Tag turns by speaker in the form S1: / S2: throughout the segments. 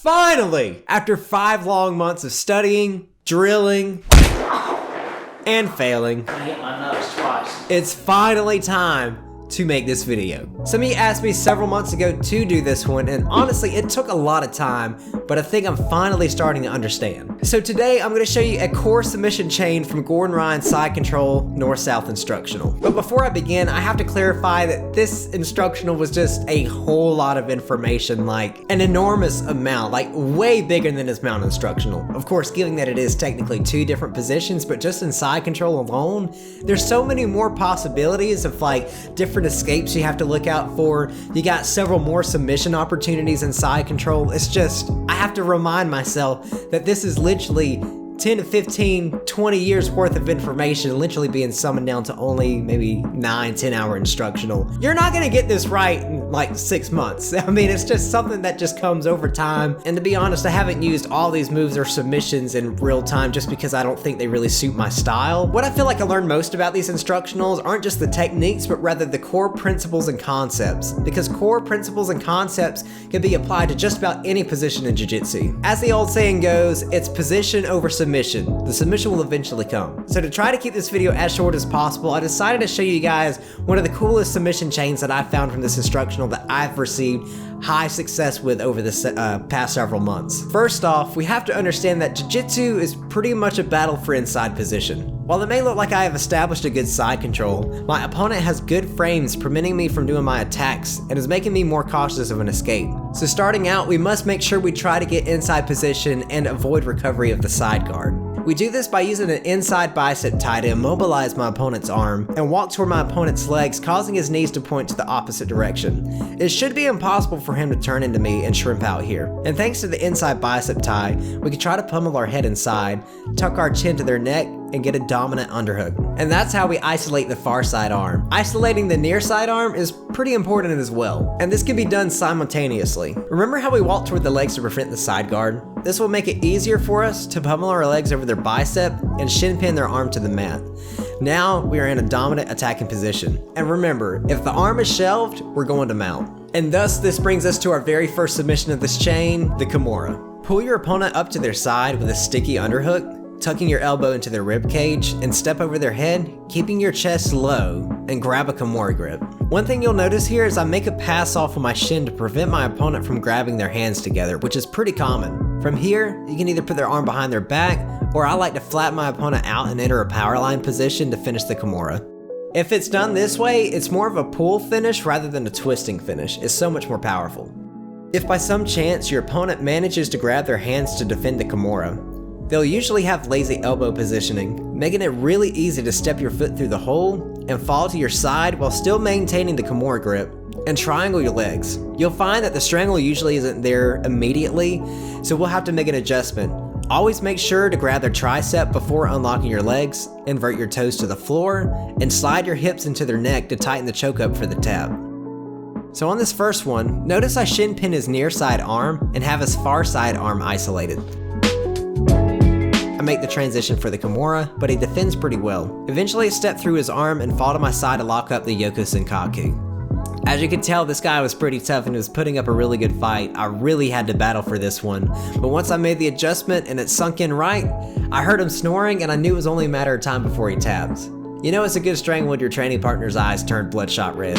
S1: Finally! After 5 long months of studying, drilling, and failing,
S2: I hit my nose twice.
S1: it's finally time to make this video. Some of you asked me several months ago to do this one, and honestly, it took a lot of time, but I think I'm finally starting to understand. So today, I'm gonna show you a core submission chain from Gordon Ryan's Side Control North-South Instructional. But before I begin, I have to clarify that this instructional was just a whole lot of information, like an enormous amount, like way bigger than this mount instructional. Of course, given that it is technically 2 different positions, but just in Side Control alone, there's so many more possibilities of like different escapes you have to look out for. You got several more submission opportunities in Side Control. It's just, I have to remind myself that this is literally 10 to 15, 20 years worth of information literally being summoned down to only maybe 9-10 hour instructional. You're not gonna get this right in like 6 months. I mean, it's just something that just comes over time. And to be honest, I haven't used all these moves or submissions in real time just because I don't think they really suit my style. What I feel like I learned most about these instructionals aren't just the techniques, but rather the core principles and concepts. Because core principles and concepts can be applied to just about any position in jiu-jitsu. As the old saying goes, it's position over submission. The submission will eventually come. So to try to keep this video as short as possible, I decided to show you guys one of the coolest submission chains that I found from this instructional that I've received high success with over the past several months. First off, we have to understand that jiu-jitsu is pretty much a battle for inside position. While it may look like I have established a good side control, my opponent has good frames preventing me from doing my attacks and is making me more cautious of an escape. So starting out, we must make sure we try to get inside position and avoid recovery of the side guard. We do this by using an inside bicep tie to immobilize my opponent's arm and walk toward my opponent's legs, causing his knees to point to the opposite direction. It should be impossible for him to turn into me and shrimp out here. And thanks to the inside bicep tie, we can try to pummel our head inside, tuck our chin to their neck, and get a dominant underhook. And that's how we isolate the far side arm. Isolating the near side arm is pretty important as well, and this can be done simultaneously. Remember how we walk toward the legs to prevent the side guard? This will make it easier for us to pummel our legs over their bicep and shin pin their arm to the mat. Now we are in a dominant attacking position. And remember, if the arm is shelved, we're going to mount. And thus this brings us to our very first submission of this chain, the Kimura. Pull your opponent up to their side with a sticky underhook, tucking your elbow into their rib cage, and step over their head, keeping your chest low, and grab a Kimura grip. One thing you'll notice here is I make a pass off of my shin to prevent my opponent from grabbing their hands together, which is pretty common. From here, you can either put their arm behind their back, or I like to flatten my opponent out and enter a power line position to finish the Kimura. If it's done this way, it's more of a pull finish rather than a twisting finish. It's so much more powerful. If by some chance your opponent manages to grab their hands to defend the Kimura, they'll usually have lazy elbow positioning, making it really easy to step your foot through the hole and fall to your side while still maintaining the Kimura grip, and triangle your legs. You'll find that the strangle usually isn't there immediately, so we'll have to make an adjustment. Always make sure to grab their tricep before unlocking your legs, invert your toes to the floor, and slide your hips into their neck to tighten the choke up for the tap. So on this first one, notice I shin pin his near side arm and have his far side arm isolated. I make the transition for the Kimura, but he defends pretty well. Eventually I step through his arm and fall to my side to lock up the Yoko Sankaku. As you can tell, this guy was pretty tough and was putting up a really good fight. I really had to battle for this one. But once I made the adjustment and it sunk in right, I heard him snoring and I knew it was only a matter of time before he taps. You know it's a good strangle when your training partner's eyes turned bloodshot red.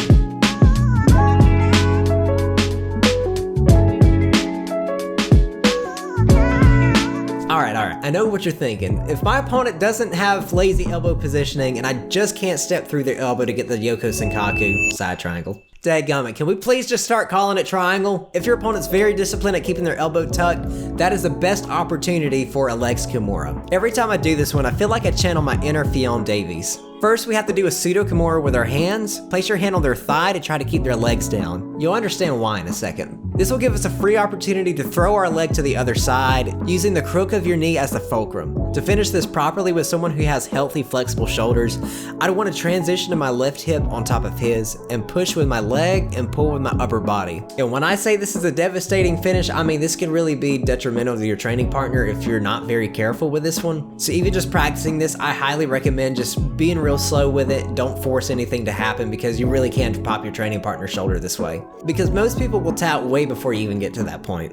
S1: Alright, I know what you're thinking. If my opponent doesn't have lazy elbow positioning and I just can't step through their elbow to get the Yoko Sankaku side triangle. Dadgummit, can we please just start calling it triangle? If your opponent's very disciplined at keeping their elbow tucked, that is the best opportunity for a legs Kimura. Every time I do this one, I feel like I channel my inner Fionn Davies. First, we have to do a pseudo Kimura with our hands. Place your hand on their thigh to try to keep their legs down. You'll understand why in a second. This will give us a free opportunity to throw our leg to the other side, using the crook of your knee as the fulcrum. To finish this properly with someone who has healthy, flexible shoulders, I'd want to transition to my left hip on top of his, and push with my leg and pull with my upper body. And when I say this is a devastating finish, I mean this can really be detrimental to your training partner if you're not very careful with this one. So even just practicing this, I highly recommend just being real slow with it. Don't force anything to happen because you really can't pop your training partner's shoulder this way. Because most people will tap way before you even get to that point.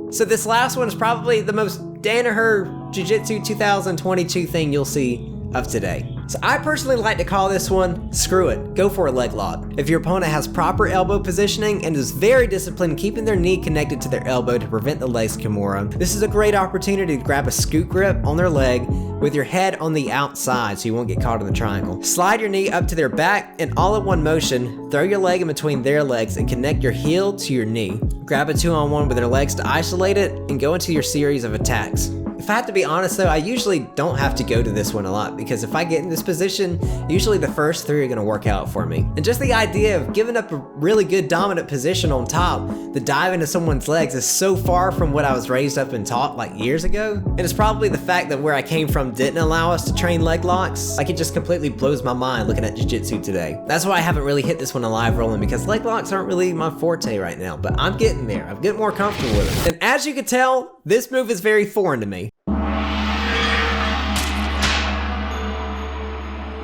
S1: So this last one is probably the most Danaher Jiu-Jitsu 2022 thing you'll see of today. So I personally like to call this one, screw it, go for a leg lock. If your opponent has proper elbow positioning and is very disciplined keeping their knee connected to their elbow to prevent the legs Kimura, this is a great opportunity to grab a scoot grip on their leg with your head on the outside so you won't get caught in the triangle. Slide your knee up to their back and all in one motion, throw your leg in between their legs and connect your heel to your knee. Grab a 2-on-1 with their legs to isolate it and go into your series of attacks. If I have to be honest though, I usually don't have to go to this one a lot because if I get in this position, usually the first 3 are gonna work out for me. And just the idea of giving up a really good dominant position on top, the dive into someone's legs is so far from what I was raised up and taught like years ago. And it's probably the fact that where I came from didn't allow us to train leg locks. Like it just completely blows my mind looking at jiu-jitsu today. That's why I haven't really hit this one a live rolling because leg locks aren't really my forte right now, but I'm getting there. I'm getting more comfortable with them. And as you can tell, this move is very foreign to me.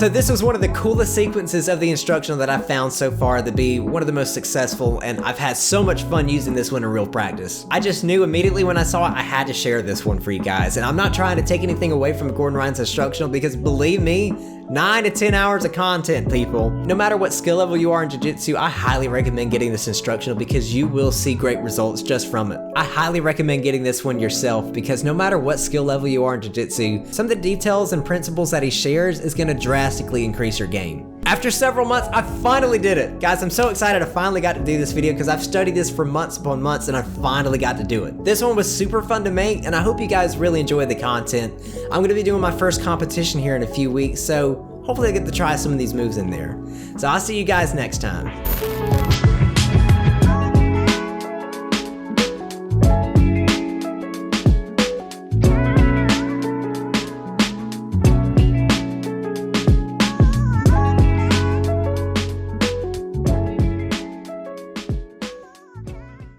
S1: So this was one of the coolest sequences of the instructional that I've found so far to be one of the most successful, and I've had so much fun using this one in real practice. I just knew immediately when I saw it, I had to share this one for you guys, and I'm not trying to take anything away from Gordon Ryan's instructional because believe me, 9 to 10 hours of content, people. No matter what skill level you are in jiu-jitsu, I highly recommend getting this instructional because you will see great results just from it. I highly recommend getting this one yourself because no matter what skill level you are in jiu-jitsu, some of the details and principles that he shares is gonna drastically increase your game. After several months, I finally did it. Guys, I'm so excited I finally got to do this video because I've studied this for months upon months and I finally got to do it. This one was super fun to make and I hope you guys really enjoyed the content. I'm gonna be doing my first competition here in a few weeks, so hopefully I get to try some of these moves in there. So I'll see you guys next time.